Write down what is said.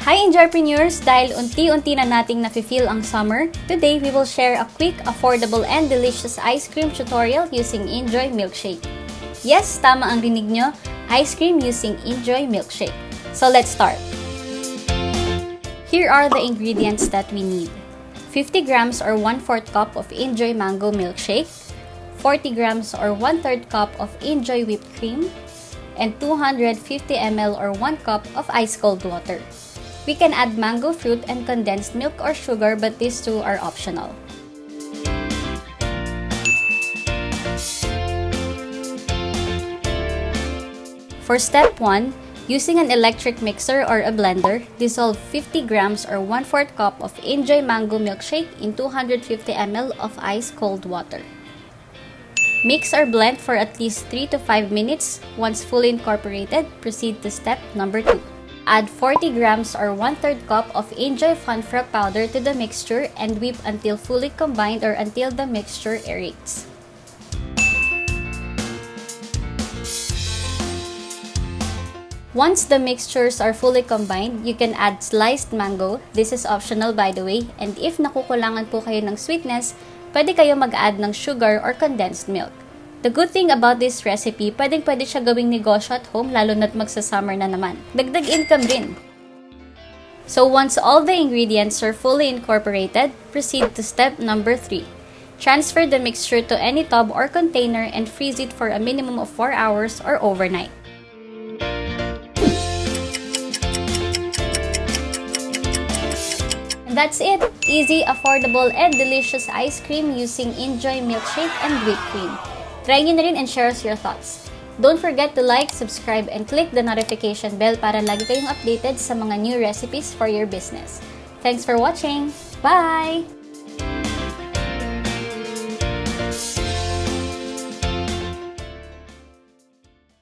Hi Enjoypreneurs! Dahil unti-unti na nating nafe-feel ang summer, today we will share a quick, affordable, and delicious ice cream tutorial using inJoy milkshake. Yes, tama ang rinig nyo, ice cream using inJoy milkshake. So let's start. Here are the ingredients that we need. 50 grams or 1/4 cup of inJoy mango milkshake, 40 grams or 1/3 cup of inJoy whipped cream, and 250 ml or 1 cup of ice cold water. We can add mango fruit and condensed milk or sugar, but these two are optional. For step 1, using an electric mixer or a blender, dissolve 50 grams or 1/4 cup of inJoy mango milkshake in 250 ml of ice cold water. Mix or blend for at least 3 to 5 minutes. Once fully incorporated, proceed to step number 2. Add 40 grams or 1/3 cup of inJoy Fun Frog powder to the mixture and whip until fully combined or until the mixture aerates. Once the mixtures are fully combined, you can add sliced mango. This is optional by the way, and if nakukulangan po kayo ng sweetness, pwede kayo mag-add ng sugar or condensed milk. The good thing about this recipe, pwede siya gawing negosyo at home lalo na't magsa-summer na naman. Dagdag income rin. So once all the ingredients are fully incorporated, proceed to step number 3. Transfer the mixture to any tub or container and freeze it for a minimum of 4 hours or overnight. And that's it! Easy, affordable, and delicious ice cream using inJoy milkshake and whipped cream. Try nyo na rin and share us your thoughts. Don't forget to like, subscribe, and click the notification bell para lagi kayong updated sa mga new recipes for your business. Thanks for watching! Bye!